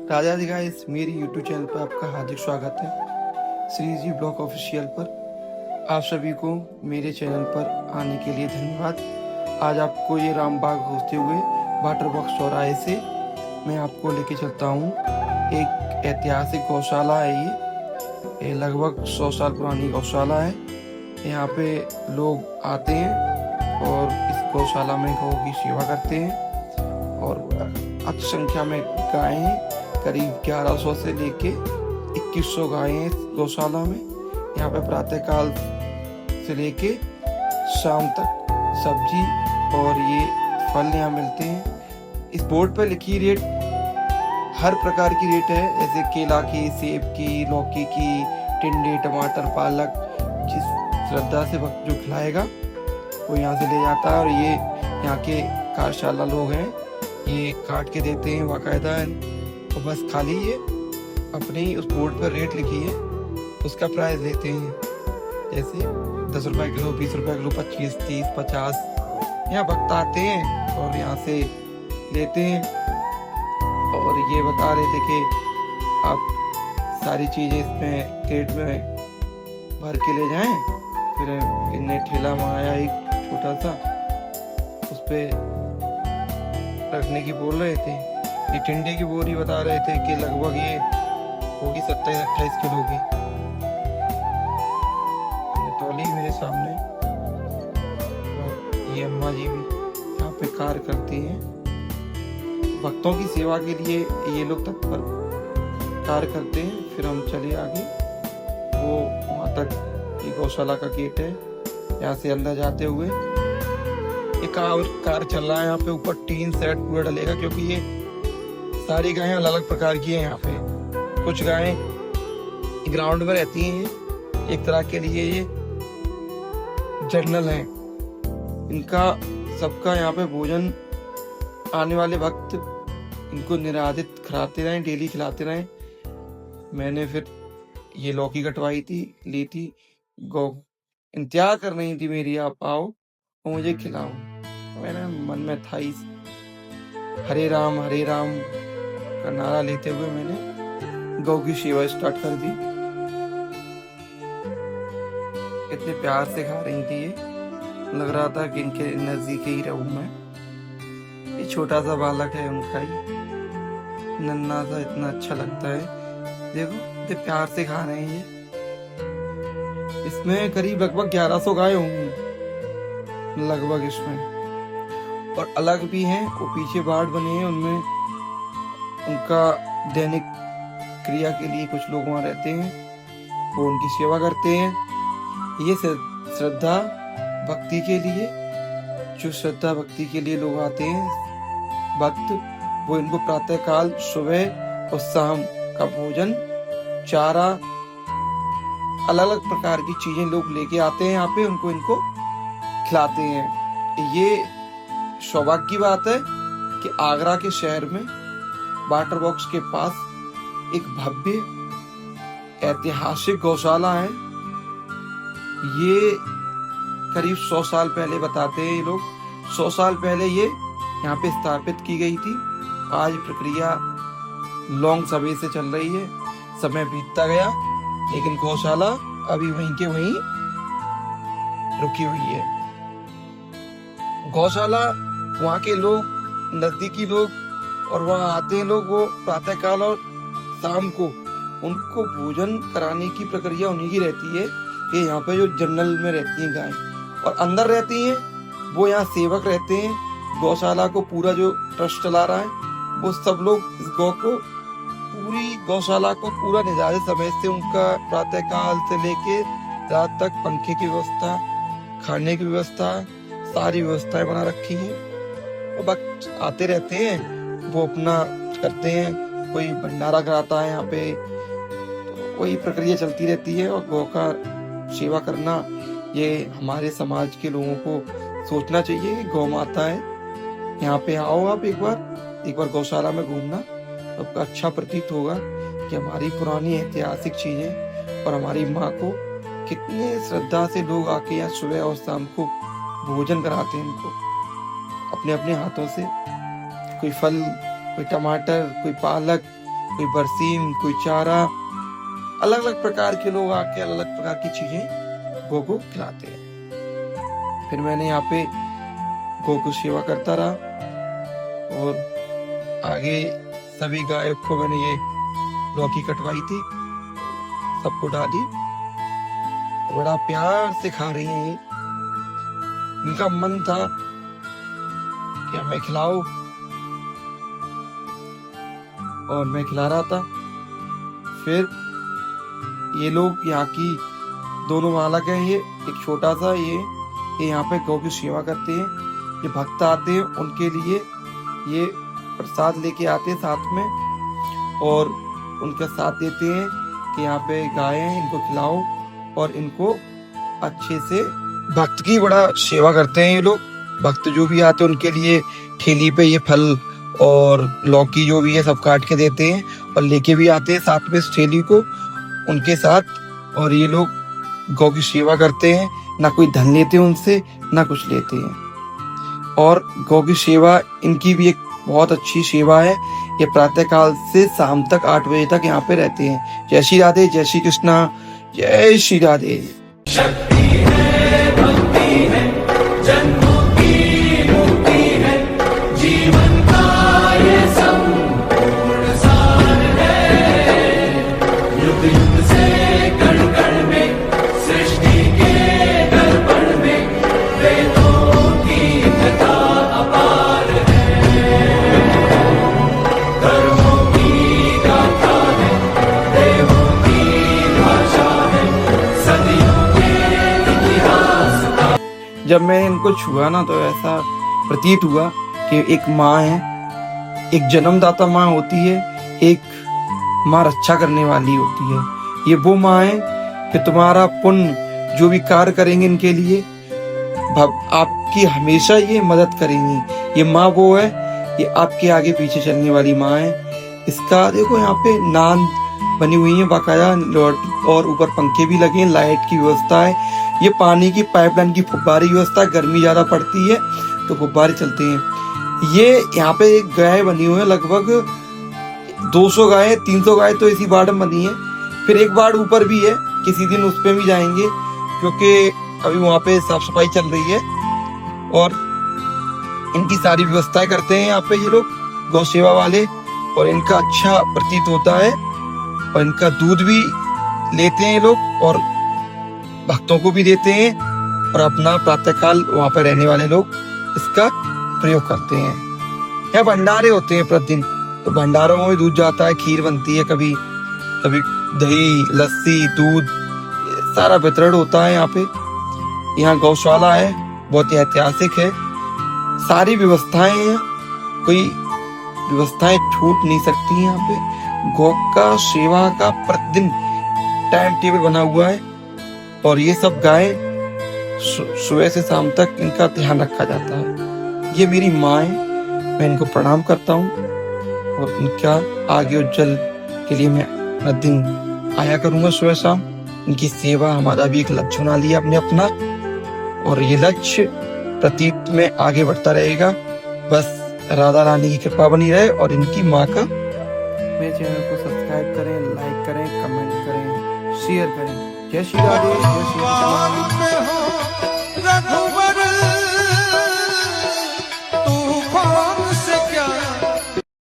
राजा जी guys, मेरी YouTube channel पर आपका हार्दिक स्वागत है। श्री जी ब्लॉग ऑफिशियल पर आप सभी को मेरे चैनल पर आने के लिए धन्यवाद। आज आपको ये रामबाग होते हुए वाटर बॉक्स चौराहे से मैं आपको लेके चलता हूँ। एक ऐतिहासिक गौशाला है ये लगभग 100 साल पुरानी गौशाला है। यहाँ पे लोग आते हैं और इस गौशाला में गौ की सेवा करते हैं और अच्छी संख्या में गायें हैं। करीब 1100 से लेके 2100 गायें हैं इस गौशाला में। यहाँ पे प्रातःकाल से लेके शाम तक सब्जी और ये फल यहाँ मिलते हैं। इस बोर्ड पर लिखी रेट हर प्रकार की रेट है, जैसे केला की, सेब की, लौकी की, टिंडे, टमाटर, पालक। जिस श्रद्धा से वक्त जो खिलाएगा वो यहाँ से ले जाता है। और ये यहाँ के कार्यशाला लोग हैं, ये काट के देते हैं बाकायदा। और बस खाली ये अपने ही उस बोर्ड पर रेट लिखी है उसका प्राइस लेते हैं, जैसे 10 रुपए किलो, 20 रुपए किलो, 25, 30, 50। यहाँ वक्त आते हैं और यहाँ से लेते हैं। और ये बता रहे थे कि आप सारी चीजें इसमें क्रेट में भर के ले जाएं। फिर इन्हें ठेला मंगाया एक छोटा सा, उस पे रखने की बोल रहे थे। ये टिंडे की बोरी बता रहे थे कि लगभग ये होगी 27-28 किलो की। ये ट्रॉली मेरे सामने, और ये अम्मा जी भी यहाँ पे कार्य करती हैं। भक्तों की सेवा के लिए ये लोग तत्पर कार्य करते हैं। फिर हम चले आगे, वो वहाँ तक ये गौशाला का गेट है। यहाँ से अंदर जाते हुए एक कार चल रहा है यहाँ पे, ऊपर टीन सेट पूरा डलेगा, क्योंकि ये सारी गायें अलग अलग प्रकार की हैं। यहाँ पे कुछ गायें ग्राउंड में रहती हैं, एक तरह के लिए ये जर्नल हैं। इनका सबका यहाँ पे भोजन आने वाले वक्त इनको निरादित खिलाते रहें, डेली खिलाते रहें। मैंने फिर ये लौकी कटवाई थी, ली थी। गौ इंतजार कर रही थी मेरी, आप आओ और मुझे खिलाओ। मैंने मन में था इस हरे राम का नारा लेते हुए मैंने गौ की सेवा स्टार्ट कर दी। इतने प्यार से खा रही थी, ये लग रहा था कि इनके नजदीक ही रहूं मैं। ये छोटा सा बालक है उनका ही, नन्हा सा, इतना अच्छा लगता है। देखो इतने प्यार से खा रहे हैं ये। इसमें करीब लगभग 1100 गाय होंगी लगभग इसमें, और अलग भी हैं। वो पीछे बाड़ बने हैं, उनमें उनका दैनिक क्रिया के लिए कुछ लोग वहाँ रहते हैं, वो उनकी सेवा करते हैं। ये श्रद्धा भक्ति के लिए, जो श्रद्धा भक्ति के लिए लोग आते हैं भक्त, वो इनको प्रातःकाल, सुबह और शाम का भोजन, चारा, अलग अलग प्रकार की चीजें लोग लेके आते हैं यहाँ पे, उनको इनको खिलाते हैं। ये सौभाग्य की बात है कि आगरा के शहर में वाटर बॉक्स के पास एक भव्य ऐतिहासिक गौशाला है। ये करीब 100 साल पहले बताते हैं ये लोग, 100 साल पहले ये यहाँ पे स्थापित की गई थी। आज प्रक्रिया लॉन्ग समय से चल रही है, समय बीतता गया, लेकिन गौशाला अभी वहीं के वहीं रुकी हुई है। गौशाला वहाँ के लोग, नजदीकी लोग और वहाँ आते हैं लोग, वो प्रातःकाल और शाम को उनको भोजन कराने की प्रक्रिया उन्हीं की रहती है। कि यहाँ पे जो जंगल में रहती हैं गाय और अंदर रहती हैं, वो यहाँ सेवक रहते हैं। गौशाला को पूरा जो ट्रस्ट चला रहा है, वो सब लोग इस गौ को, पूरी गौशाला को पूरा निर्धारित समय से, उनका प्रातःकाल से लेके रात तक पंखे की व्यवस्था, खाने की व्यवस्था, सारी व्यवस्थाएं बना रखी है। और भक्त आते रहते हैं, वो अपना करते हैं, कोई भंडारा कराता है यहाँ पे, तो वही प्रक्रिया चलती रहती है। और गौ का सेवा करना, ये हमारे समाज के लोगों को सोचना चाहिए कि गौ माता है। यहाँ पे आओ आप एक बार गौशाला में घूमना, आपका अच्छा प्रतीत होगा कि हमारी पुरानी ऐतिहासिक चीजें और हमारी माँ को कितने श्रद्धा से लोग आके यहाँ सुबह और शाम को भोजन कराते हैं इनको अपने अपने हाथों से। कोई फल, कोई टमाटर, कोई पालक, कोई बरसीम, कोई चारा, अलग अलग प्रकार के लोग आके अलग अलग प्रकार की चीजें गौ को खिलाते हैं। फिर मैंने यहाँ पे गौ को सेवा करता रहा और आगे सभी गायों को मैंने ये लौकी कटवाई थी, सबको डाली। बड़ा प्यार से खा रही हैं ये। इनका मन था कि हमें खिलाओ और मैं खिला रहा था। फिर ये लोग यहाँ की दोनों बालक हैं, ये एक छोटा सा ये यहाँ पे गौ की सेवा करते हैं। ये भक्त आते हैं उनके लिए ये प्रसाद लेके आते हैं साथ में और उनका साथ देते हैं कि यहाँ पे गाय हैं, इनको खिलाओ और इनको अच्छे से। भक्त की बड़ा सेवा करते हैं ये लोग। भक्त जो भी आते हैं उनके लिए ठेली पे ये फल और लौकी जो भी है सब काट के देते हैं और लेके भी आते हैं साथ में इस ठेली को उनके साथ। और ये लोग गौ की सेवा करते हैं, ना कोई धन लेते हैं उनसे, ना कुछ लेते हैं। और गौ की सेवा इनकी भी एक बहुत अच्छी सेवा है। ये प्रातः काल से शाम तक 8 बजे तक यहाँ पे रहते हैं। जय श्री राधे, जय श्री कृष्णा, जय श्री राधे। शक्ति है, भक्ति है, जन्मों की मुक्ति है, जीवन का ये संपूर्ण सार है। युग युग से कण कण में, सृष्टि के दर्पण में, वेदों की कथा अपार है। कर्मों की गाथा है, देवों की भाषा है, सदियों जब मैंने इनको छुआ ना तो ऐसा प्रतीत हुआ कि एक माँ है, एक जन्मदाता माँ होती है, एक माँ रक्षा करने वाली होती है। ये वो माँ है कि तुम्हारा पुण्य जो भी कार्य करेंगे इनके लिए आपकी हमेशा ये मदद करेंगी। ये माँ वो है, ये आपके आगे पीछे चलने वाली माँ है। इसका देखो यहाँ पे नांद बनी हुई है बाकाया और ऊपर पंखे भी लगे हैं, लाइट की व्यवस्था है। ये पानी की पाइपलाइन की फुब्बारी व्यवस्था, गर्मी ज्यादा पड़ती है तो फुब्बारे चलते हैं। ये यहाँ पे एक गाय बनी हुई है, लगभग 200 गाय, 300 गाय तो इसी वार्ड में बनी है। फिर एक वार्ड ऊपर भी है, किसी दिन उस पे भी जाएंगे क्योंकि अभी वहाँ पे साफ सफाई चल रही है और इनकी सारी व्यवस्थाएं करते हैं यहाँ पे ये लोग गौ सेवा वाले। और इनका अच्छा प्रतीत होता है और इनका दूध भी लेते हैं ये लोग और भक्तों को भी देते हैं और अपना प्रातःकाल वहां पर रहने वाले लोग इसका प्रयोग करते हैं। यहाँ भंडारे होते हैं प्रतिदिन, तो भंडारों में दूध जाता है, खीर बनती है, कभी कभी दही, लस्सी, दूध सारा वितरण होता है यहाँ पे। यहाँ गौशाला है, बहुत ही ऐतिहासिक है, सारी व्यवस्थाएं हैं, कोई व्यवस्थाएं छूट नहीं सकती यहाँ पे। गौ का सेवा का प्रतिदिन टाइम टेबल बना हुआ है और ये सब गाय सुबह से शाम तक इनका ध्यान रखा जाता है। ये मेरी माँ है, मैं इनको प्रणाम करता हूँ और इनका आगे उज्जवल के लिए मैं प्रतिदिन आया करूंगा सुबह शाम। इनकी सेवा हमारा भी एक लक्ष्य बना लिया अपने अपना और ये लक्ष्य प्रतीत में आगे बढ़ता रहेगा। बस राधा रानी की कृपा बनी रहे और इनकी माँ का। मेरे चैनल को सब्सक्राइब करें, लाइक करें, कमेंट करें, शेयर करें। जय श्री राधे, जय श्री कृष्ण।